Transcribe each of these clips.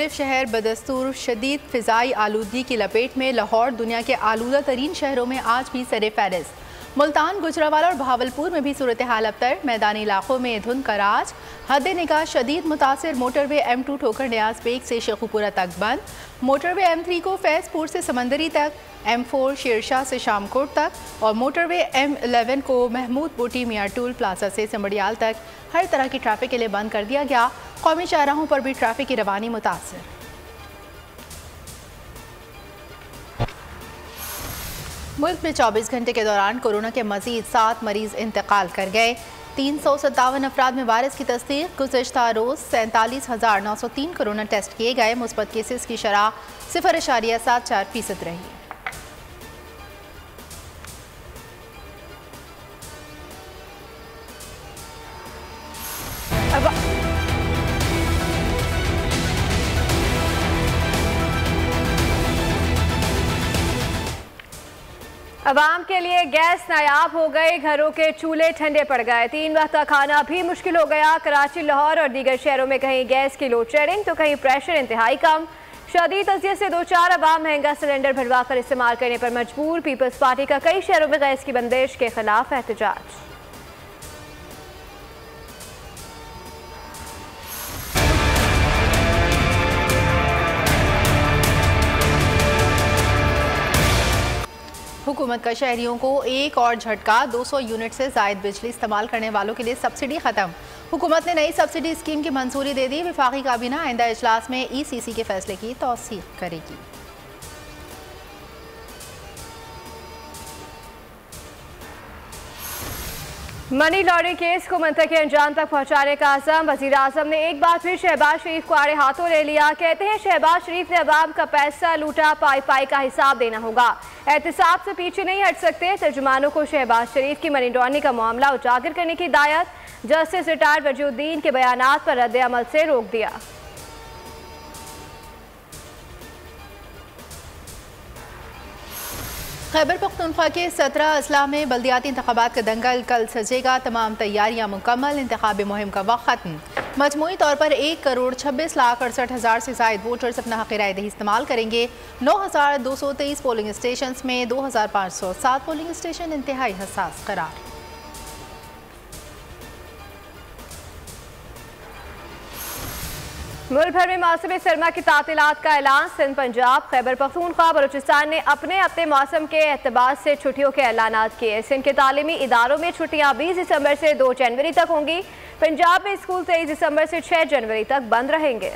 मुख्तलिफ शहर बदस्तूर शदीद फ़िज़ाई आलूदगी की लपेट में। लाहौर दुनिया के आलूदा तरीन शहरों में आज भी सरे फहरिस्त। मुल्तान, गुजरावाला और बहावलपुर में भी सूरत हाल अबतर। मैदानी इलाकों में धुंध का राज। हद निगाह शदीद मुतासिर। मोटरवे M2 ठोकर न्याज बेग से शेखुपुरा तक बंद। मोटरवे M3 को फैज़पुर से समंदरी तक, M4 शेरशाह से शामकोट तक और मोटरवे M11 को महमूद बूटी मियाँ टूल प्लाजा से सिमड़ियाल तक हर तरह की ट्रैफिक के लिए बंद कर दिया गया। कौमी शाहराहों पर भी ट्रैफिक की रवानी मुतासिर। मुल्क में 24 घंटे के दौरान कोरोना के मजीद 7 मरीज इंतकाल कर गए। 357 अफराद में वायरस की तस्दीक। गुज़श्ता रोज़ 47,903 कोरोना टेस्ट किए गए। मुस्बत केसेस की शरह 0.74% रही। अवाम के लिए गैस नायाब हो गई। घरों के चूल्हे ठंडे पड़ गए। 3 वक्त का खाना भी मुश्किल हो गया। कराची, लाहौर और दीगर शहरों में कहीं गैस की लोड शेडिंग तो कहीं प्रेशर इंतहाई कम। शदीद अजियत से 2-4 अवाम महंगा सिलेंडर भरवा कर इस्तेमाल करने पर मजबूर। पीपल्स पार्टी का कई शहरों में गैस की बंदिश के खिलाफ एहतजाज। हुकूमत का शहरियों को एक और झटका। 200 यूनिट से जायद बिजली इस्तेमाल करने वालों के लिए सब्सिडी खत्म। हुकूमत ने नई सब्सिडी स्कीम की मंजूरी दे दी। वफाकी काबीना आइंदा इजलास में ECC के फैसले की तौसीक करेगी। मनी लॉन्ड्रिंग केस को मंतकी अंजाम तक पहुंचाने का आज़म। वज़ीर आज़म ने एक बार फिर शहबाज शरीफ को आड़े हाथों ले लिया। कहते हैं शहबाज शरीफ ने अवाम का पैसा लूटा, पाई पाई का हिसाब देना होगा। एहतिसाब से पीछे नहीं हट सकते। तर्जुमानों को शहबाज शरीफ की मनी लॉन्ड्रिंग का मामला उजागर करने की हिदायत। जस्टिस रिटायर्ड वजीउद्दीन के बयानात पर रद्द अमल से रोक दिया। खैबर पख्तूनख्वा के 17 अजला में बल्दियाती इंतखाबात का दंगल कल सजेगा। तमाम तैयारियां मुकम्मल। इंतखाबी मुहिम का वक्त खत्म। मजमूई तौर पर 1,26,68,000 से जायद वोटर्स अपना हक़ राय दही इस्तेमाल करेंगे। 9,223 पोलिंग स्टेशन में 2,507 पोलिंग स्टेशन इंतहाई हसास करार। मुल्क भर में मौसम सरमा की तातीलात का ऐलान। सिंध, पंजाब, खैबर पख्तूनख्वा, बलूचिस्तान ने अपने अपने मौसम के एतबार से छुट्टियों के ऐलानात किए। सिंध के तालीमी इदारों में छुट्टियां 20 दिसंबर से 2 जनवरी तक होंगी। पंजाब में स्कूल 23 दिसंबर से 6 जनवरी तक बंद रहेंगे।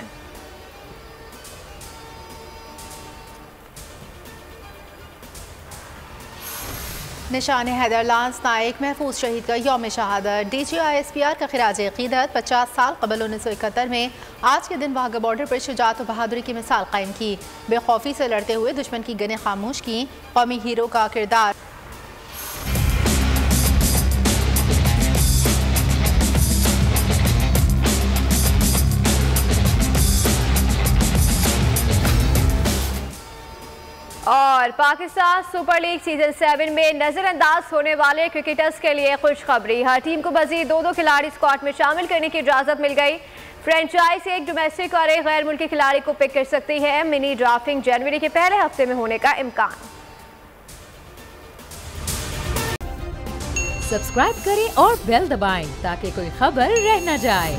निशान हैदर लांस नाइक महफूज शहीद का यौम शहादत। DGI-SPR का खिराज अक़ीदत। 50 साल कबल 1971 में आज के दिन वाघा बॉर्डर पर शुजाअत और बहादुरी की मिसाल कायम की। बेखौफी से लड़ते हुए दुश्मन की गनें खामोश की। कौमी हीरो का किरदार। और पाकिस्तान सुपर लीग सीजन 7 में नजरअंदाज होने वाले क्रिकेटर्स के लिए खुशखबरी। हर टीम को मजीद 2-2 खिलाड़ी स्क्वाड में शामिल करने की इजाजत मिल गई। फ्रेंचाइज एक डोमेस्टिक और एक गैर मुल्की खिलाड़ी को पिक कर सकती है। मिनी ड्राफ्टिंग जनवरी के पहले हफ्ते में होने का इम्कान। सब्सक्राइब करें और बेल दबाएं ताकि कोई खबर रह न जाए।